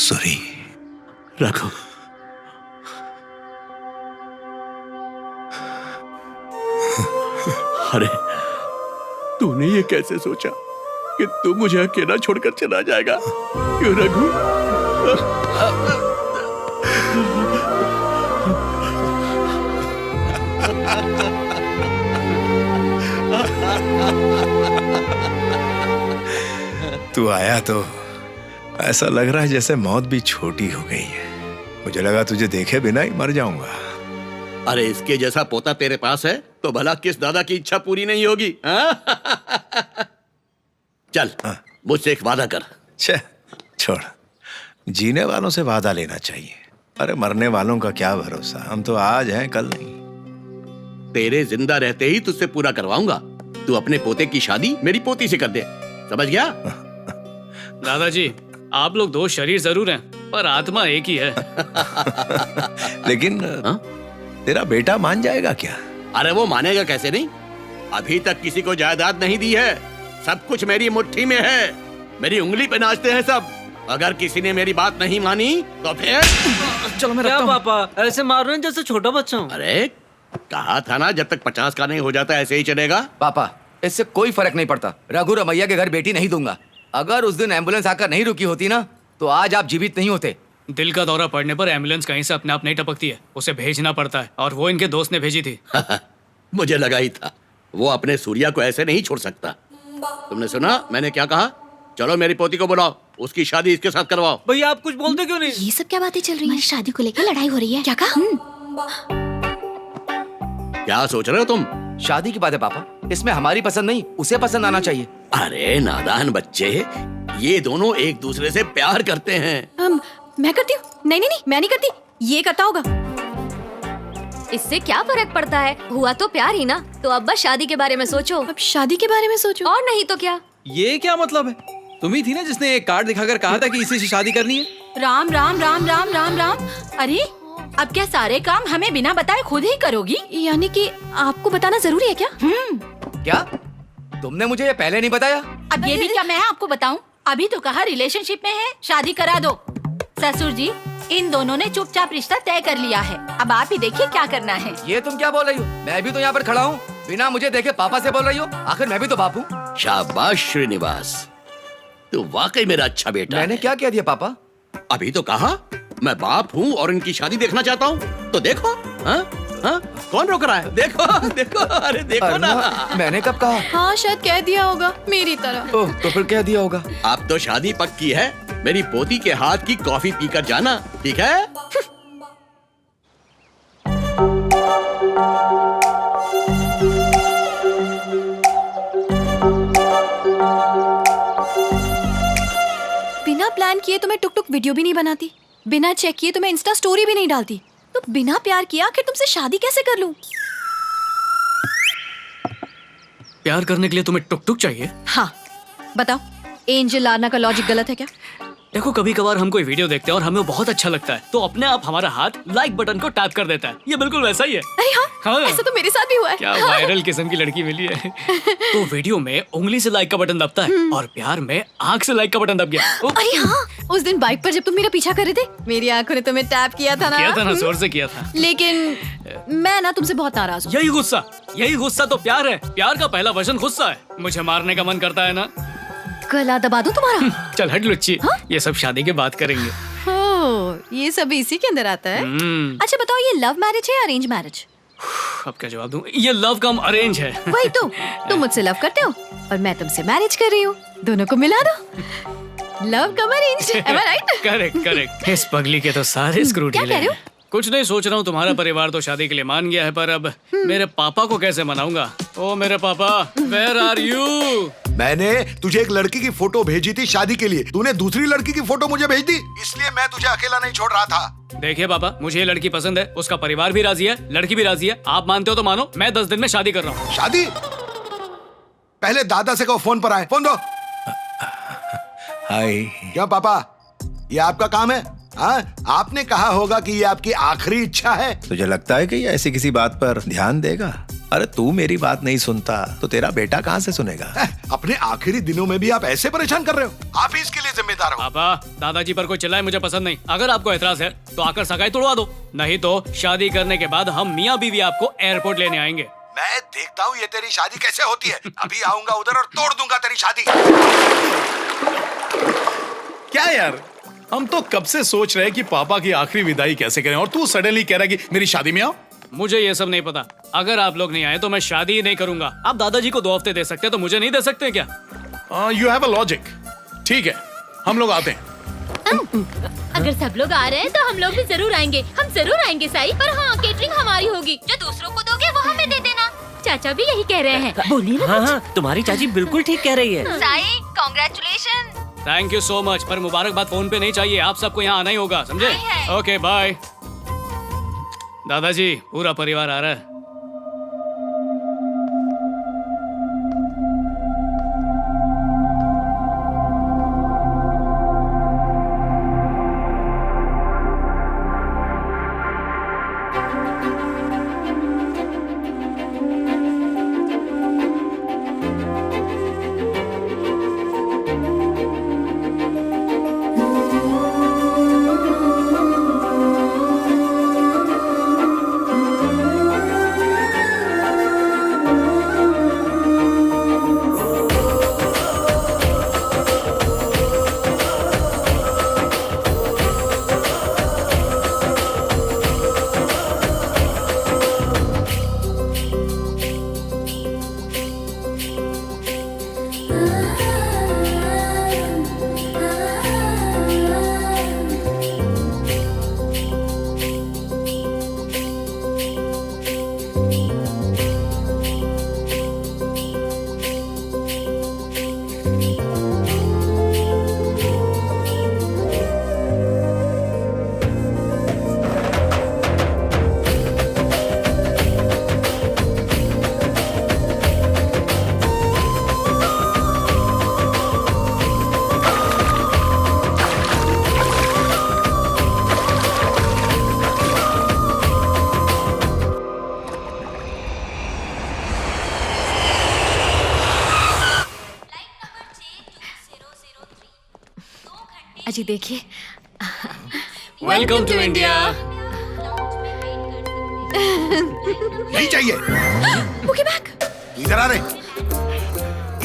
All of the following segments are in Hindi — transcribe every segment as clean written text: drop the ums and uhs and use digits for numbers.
सॉरी। रघु, अरे तूने ये कैसे सोचा कि तू मुझे अकेला छोड़कर चला जाएगा? क्यों रघु? तू आया तो ऐसा लग रहा है जैसे मौत भी छोटी हो गई है। मुझे लगा तुझे देखे बिना ही मर जाऊंगा। अरे इसके जैसा पोता तेरे पास है तो भला किस दादा की इच्छा पूरी नहीं होगी? चल मुझसे एक वादा कर। छोड़, जीने वालों से वादा लेना चाहिए। अरे मरने वालों का क्या भरोसा, हम तो आज हैं कल नहीं। तेरे जिंदा रहते ही तुझसे पूरा करवाऊंगा। तू अपने पोते की शादी मेरी पोती से कर दे, समझ गया? दादाजी, आप लोग दो शरीर जरूर हैं पर आत्मा एक ही है। लेकिन तेरा बेटा मान जाएगा क्या? अरे वो मानेगा कैसे नहीं? अभी तक किसी को जायदाद नहीं दी है, सब कुछ मेरी मुट्ठी में है। मेरी उंगली पे नाचते हैं सब। अगर किसी ने मेरी बात नहीं मानी तो फिर चलो मैं रखता हूं। पापा ऐसे मार रहे हैं जैसे छोटा बच्चा हूं। अरे कहा था ना, जब तक 50 का नहीं हो जाता ऐसे ही चलेगा। पापा इससे कोई फर्क नहीं पड़ता। रघु रमैया के घर बेटी नहीं दूंगा। अगर उस दिन एम्बुलेंस आकर नहीं रुकी होती ना तो आज आप जीवित नहीं होते। दिल का दौरा पड़ने पर एम्बुलेंस कहीं से अपने आप नहीं टपकती है, उसे भेजना पड़ता है, और वो इनके दोस्त ने भेजी थी। मुझे लगा ही था, वो अपने सूर्या को ऐसे नहीं छोड़ सकता। तुमने सुना मैंने क्या कहा? चलो मेरी पोती को बुलाओ, उसकी शादी इसके साथ करवाओ। भैया आप कुछ बोलते क्यों नहीं? ये सब क्या बातें चल रही हैं? शादी को लेकर लड़ाई हो रही है। क्या कहा? क्या सोच रहे हो तुम? शादी की बात है पापा, इसमें हमारी पसंद नहीं उसे पसंद आना चाहिए। अरे नादान बच्चे, ये दोनों एक दूसरे से प्यार करते हैं। मैं करती हूँ? नहीं नहीं नहीं, मैं नहीं करती, ये करता होगा। इससे क्या फर्क पड़ता है? हुआ तो प्यार ही ना। तो अब बस शादी के बारे में सोचो। अब शादी के बारे में सोचो? और नहीं तो क्या। ये क्या मतलब है? तुम ही थी ना जिसने एक कार्ड दिखाकर कहा था कि इसी से शादी करनी है। राम राम राम राम राम राम। अरे अब क्या सारे काम हमें बिना बताए खुद ही करोगी? यानी कि आपको बताना जरूरी है क्या? क्या तुमने मुझे ये पहले नहीं बताया? अब ये भी क्या मैं आपको बताऊं? अभी तो कहा रिलेशनशिप में है, शादी करा दो। ससुर जी, इन दोनों ने चुपचाप रिश्ता तय कर लिया है। अब आप ही देखिए क्या करना है। ये तुम क्या बोल रही हो? मैं भी तो यहाँ पर खड़ा हूँ, बिना मुझे देखे पापा से बोल रही हो? आखिर मैं भी तो बाप हूँ। शाबाश श्रीनिवास, तू वाकई मेरा अच्छा बेटा मैंने है। क्या कह दिया पापा? अभी तो कहा मैं बाप हूँ और इनकी शादी देखना चाहता हूँ, तो देखो। कौन रोक रहा है? देखो देखो, अरे देखो ना। मैंने कब कहा? हाँ शायद कह दिया होगा मेरी तरह। ओह, तो फिर कह दिया होगा। अब तो शादी पक्की है। मेरी पोती के हाथ की कॉफी पीकर जाना, ठीक है? बिना प्लान किए तो मैं टुक टुक वीडियो भी नहीं बनाती, बिना चेक किए तो मैं इंस्टा स्टोरी भी नहीं डालती, तो बिना प्यार किया आखिर तुमसे शादी कैसे कर लूं? प्यार करने के लिए तुम्हें टुक टुक चाहिए? हाँ बताओ, एंजल लाना का लॉजिक गलत है क्या? देखो, कभी कभार हम कोई वीडियो देखते हैं और हमें बहुत अच्छा लगता है तो अपने आप हमारा हाथ लाइक बटन को टैप कर देता है। ये बिल्कुल वैसा ही है। अरे हाँ, हाँ। ऐसा तो मेरे साथ भी हुआ है। क्या वायरल किस्म की लड़की मिली है। तो वीडियो में उंगली से लाइक का बटन दबता है और प्यार में आंख से लाइक का बटन दब गया। अरे हाँ, उस दिन बाइक पर जब तुम मेरा पीछा कर रहे थे, मेरी आंखों ने तुम्हें टैप किया था ना? जोर से किया था। लेकिन मैं ना तुमसे बहुत नाराज हूँ। यही गुस्सा तो प्यार है। प्यार का पहला वर्जन गुस्सा है। मुझे मारने का मन करता है ना। गला दबा दूं तुम्हारा? चल हट लुच्ची। ये सब शादी के बाद करेंगे। ये सब इसी के अंदर आता है। अच्छा बताओ, ये लव मैरिज है या अरेंज मैरिज? अब क्या जवाब दूं? ये लव कम अरेंज है। वही तो, तुम मुझसे लव करते हो और मैं तुमसे मैरिज कर रही हूँ, दोनों को मिला दो। Love come arrange, am I right? Correct. इस पगली के तो सारे स्क्रू क्या ढीले कह रहे हो? हैं। कुछ नहीं, सोच रहा हूँ तुम्हारा परिवार तो शादी के लिए मान गया है, पर अब मेरे पापा को कैसे मनाऊंगा? ओ मेरे पापा, वेयर आर यू? मैंने तुझे एक लड़की की फोटो भेजी थी शादी के लिए, तूने दूसरी लड़की की फोटो मुझे भेज दी, इसलिए मैं तुझे अकेला नहीं छोड़ रहा था। देखिए पापा, मुझे ये लड़की पसंद है, उसका परिवार भी राजी है, लड़की भी राजी है। आप मानते हो तो मानो, मैं 10 दिन में शादी कर रहा हूँ। शादी? पहले दादा से कहो फोन पर आए। फोन दो। हाय। क्यों पापा, ये आपका काम है? हाँ, आपने कहा होगा कि ये आपकी आखिरी इच्छा है। तुझे लगता है कि ये ऐसी किसी बात पर ध्यान देगा? अरे तू मेरी बात नहीं सुनता तो तेरा बेटा कहाँ से सुनेगा? अपने आखिरी दिनों में भी आप ऐसे परेशान कर रहे हो। आप ही इसके लिए जिम्मेदार हो। पापा, दादाजी पर कोई चिल्लाए मुझे पसंद नहीं। अगर आपको एतराज है तो आकर सगाई तोड़वा दो, नहीं तो शादी करने के बाद हम मियाँ बीवी आपको एयरपोर्ट लेने आएंगे। मैं देखता हूँ ये तेरी शादी कैसे होती है। अभी आऊंगा उधर और तोड़ दूंगा तेरी शादी। क्या यार, हम तो कब से सोच रहे हैं कि पापा की आखिरी विदाई कैसे करें और तू सडनली कह रहा है कि मेरी शादी में आओ। मुझे ये सब नहीं पता। अगर आप लोग नहीं आए तो मैं शादी ही नहीं करूंगा। आप दादाजी को 2 हफ्ते दे सकते हैं तो मुझे नहीं दे सकते क्या? You have a logic. ठीक है, हम लोग आते हैं। अगर सब लोग आ रहे हैं तो हम लोग भी जरूर आएंगे। हम जरूर आएंगे साई, पर हाँ, केटरिंग हमारी होगी। जो दूसरों को दोगे वो हमें दे देना। चाचा भी यही कह रहे हैं। बोलिए ना। हाँ, तुम्हारी चाची बिल्कुल ठीक कह रही है। Sai, congratulation. Thank you so much, पर मुबारकबाद फोन पे नहीं चाहिए। आप सबको यहाँ आना ही होगा, समझे? Okay bye. दादाजी, पूरा परिवार आ रहा है। अजी देखिए, वेलकम टू इंडिया। नहीं चाहिए। Bouquet back. इधर आ रहे।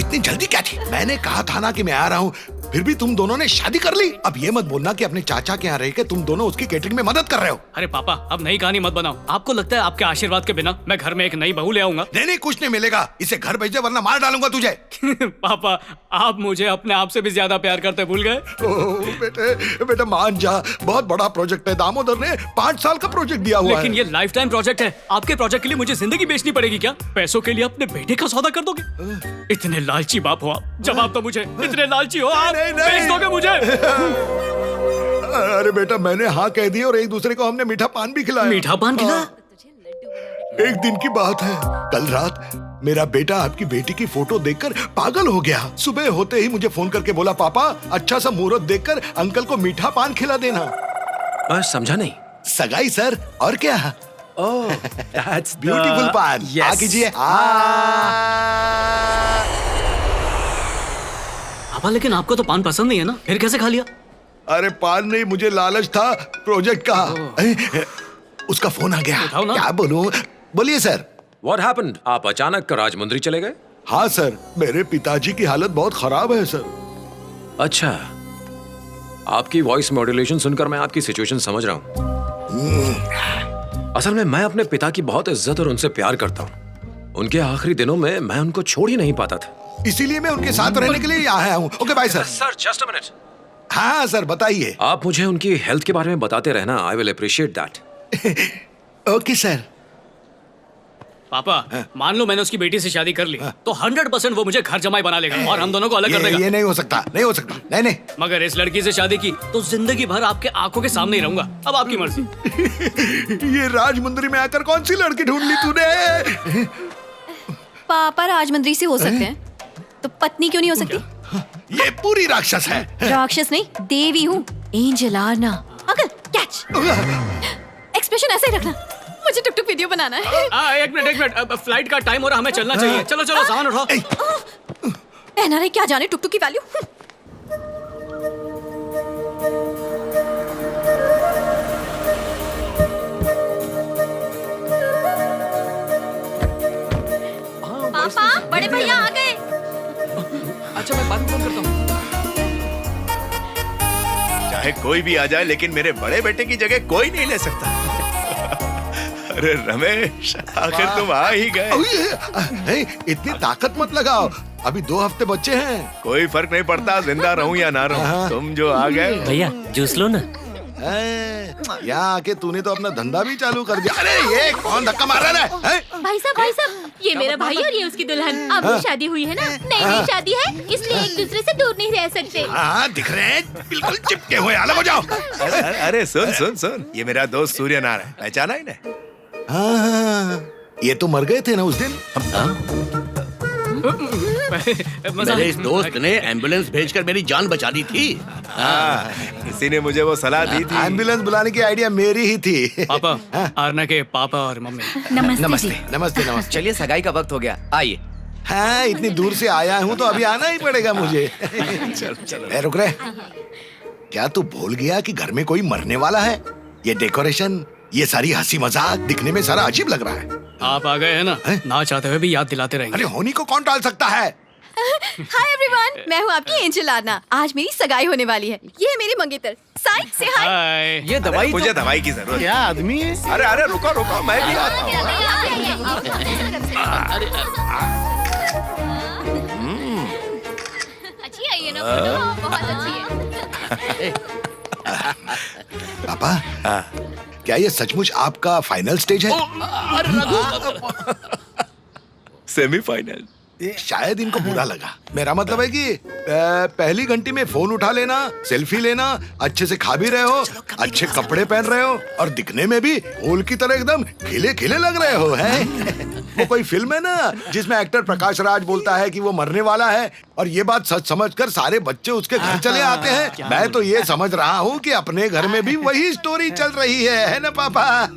इतनी जल्दी क्या थी? मैंने कहा था ना कि मैं आ रहा हूँ, फिर भी तुम दोनों ने शादी कर ली। अब ये मत बोलना कि अपने चाचा के यहाँ रह के तुम दोनों उसकी केटरिंग में मदद कर रहे हो। अरे पापा, अब नई कहानी मत बनाओ। आपको लगता है आपके आशीर्वाद के बिना मैं घर में एक नई बहू ले आऊंगा? नहीं, कुछ नहीं मिलेगा। इसे घर भेज दे वरना मार डालूंगा तुझे। पापा, आप मुझे अपने आप से भी ज्यादा प्यार करते भूल गए। बेटा मान जा, बहुत बड़ा प्रोजेक्ट है। दामोदर ने 5 साल का प्रोजेक्ट दिया हुआ है। लेकिन ये लाइफ टाइम प्रोजेक्ट है। आपके प्रोजेक्ट के लिए मुझे जिंदगी बेचनी पड़ेगी क्या? पैसों के लिए अपने बेटे का सौदा कर दोगे? इतने लालची बाप हो आप। जवाब तो मुझे। इतने लालची हो आप, बेच दोगे मुझे? अरे बेटा, मैंने हाँ कह दी और एक दूसरे को हमने मीठा पान भी खिलाया। मीठा पान खिलाया? एक दिन की बात है, कल रात मेरा बेटा आपकी बेटी की फोटो देखकर पागल हो गया। सुबह होते ही मुझे फोन करके बोला, पापा अच्छा सा मुहूर्त देखकर अंकल को मीठा पान खिला देना। समझा नहीं। सगाई सर, और क्या? ओह, दैट्स ब्यूटीफुल पान। Yes. आ कीजिए। पापा, लेकिन आपको तो पान पसंद नहीं है ना, फिर कैसे खा लिया? अरे पान नहीं, मुझे लालच था प्रोजेक्ट का। उसका फोन आ गया। उठाओ ना। क्या बोलूं? बोलिए सर। What happened? आप अचानक राजमुंदरी चले गए? हाँ सर, मेरे पिताजी की हालत बहुत खराब है सर। अच्छा, आपकी वॉइस मॉड्यूलेशन सुनकर मैं आपकी सिचुएशन समझ रहा हूँ। असल में मैं अपने पिता की बहुत इज्जत और उनसे प्यार करता हूँ। उनके आखिरी दिनों में मैं उनको छोड़ ही नहीं पाता था। इसीलिए मैं उनके साथ रहने के लिए यहाँ आया हूँ। Okay bye sir. Sir just a minute. हाँ सर, बताइए। आप मुझे उनकी हेल्थ के बारे में बताते रहना। I will appreciate that. Okay sir. पापा, मान लो मैंने उसकी बेटी से शादी कर ली तो 100% वो मुझे घर जमाई बना लेगा और हम दोनों को अलग कर देगा। ये नहीं हो सकता, नहीं हो सकता। नहीं नहीं। मगर इस लड़की से शादी की तो जिंदगी भर आपके आंखों के सामने ही रहूंगा। अब आपकी मर्जी। ये राजमुंदरी में आकर कौन सी लड़की ढूंढ ली तूने? पापा राजमंद्री से हो सकते हैं, तो पत्नी क्यों नहीं हो सकती? ये पूरी राक्षस है। राक्षस नहीं, देवी हूँ। एंजल आना। Uncle catch. एक्सप्रेशन ऐसे ही रखना। मुझे टुक टुक वीडियो बनाना है। एक मिनट, फ्लाइट का टाइम हो रहा, हमें चलना चाहिए। चलो चलो, सामान उठाओ। एनआरआई क्या जाने टुकटुक की वैल्यू। पापा बड़े भैया आ गए। अच्छा मैं बाद में फोन करता हूँ। चाहे कोई भी आ जाए लेकिन मेरे बड़े बेटे की जगह कोई नहीं ले सकता। अरे रमेश, आखिर तुम आ ही गए। इतनी ताकत मत लगाओ, अभी 2 हफ्ते बच्चे हैं। कोई फर्क नहीं पड़ता जिंदा रहूं या ना रहूं, तुम जो आ गए। भैया जूस लो ना। यहाँ आके तूने तो अपना धंधा भी चालू कर दिया। अरे ये कौन धक्का मार रहा है? भाई साहब, ये मेरा भाई और ये उसकी दुल्हन। अभी शादी हुई है ना, नई शादी है, इसलिए एक दूसरे से दूर नहीं रह सकते। हाँ दिख रहे हैं, बिल्कुल चिपके हुए। अलग हो जाओ। अरे सुन सुन सुन, ये मेरा दोस्त सूर्य नारायण, पहचाना इन्हें? हाँ, ये तो मर गए थे ना उस दिन। मेरे इस दोस्त ने एम्बुलेंस भेजकर मेरी जान बचा दी थी। हाँ, किसी ने मुझे वो सलाह दी थी। एम्बुलेंस बुलाने की आइडिया मेरी ही थी। पापा, आरना के पापा और मम्मी। नमस्ते नमस्ते जी। नमस्ते नमस्ते। चलिए सगाई का वक्त हो गया, आइए। हाँ इतनी दूर से आया हूँ तो अभी आना ही पड़ेगा मुझे। चल चल। ए, रुक रहे। क्या तू भूल गया कि घर में कोई मरने वाला है? ये डेकोरेशन, ये सारी हंसी मजाक दिखने में सारा अजीब लग रहा है। आप आ गए हैं ना, ना चाहते हुए भी याद दिलाते रहेंगे। अरे होनी को कौन टाल सकता है? हाय एवरीवन, मैं हूँ आपकी एंजल आरना। आज मेरी सगाई होने वाली है। ये है मेरी मंगेतर। साई से हाय। हाय। ये दवाई मुझे दवाई की जरूरत। क्या आदमी है? अरे अरे रुको रुको, मैं भी आता हूँ। अच्छी है ये ना फोटो, बहुत अच्छी है। पापा, क्या ये सचमुच आपका फाइनल स्टेज है? सेमीफाइनल। शायद इनको बुरा लगा। मेरा मतलब है कि पहली घंटी में फोन उठा लेना, सेल्फी लेना, अच्छे से खा भी रहे हो, अच्छे कपड़े पहन रहे हो और दिखने में भी फूल की तरह एकदम खिले खिले लग रहे हो, हैं? वो कोई फिल्म है ना जिसमें एक्टर प्रकाश राज बोलता है कि वो मरने वाला है और ये बात सच समझकर सारे बच्चे उसके घर चले आते हैं। मैं तो ये समझ रहा हूँ कि अपने घर में भी वही स्टोरी चल रही है ना पापा?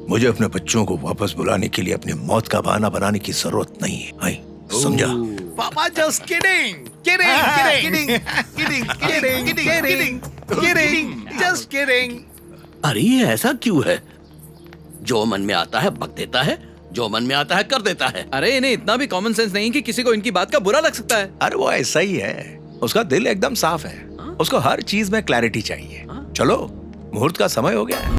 मुझे अपने बच्चों को वापस बुलाने के लिए अपनी मौत का बहाना बनाने की जरूरत नहीं है। समझा? पापा just kidding, kidding, just kidding. अरे ये ऐसा क्यों है? जो मन में आता है बक देता है, जो मन में आता है कर देता है। अरे इन्हें इतना भी कॉमन सेंस नहीं कि किसी को इनकी बात का बुरा लग सकता है। अरे वो ऐसा ही है, उसका दिल एकदम साफ है, उसको हर चीज में क्लैरिटी चाहिए। चलो मुहूर्त का समय हो गया है।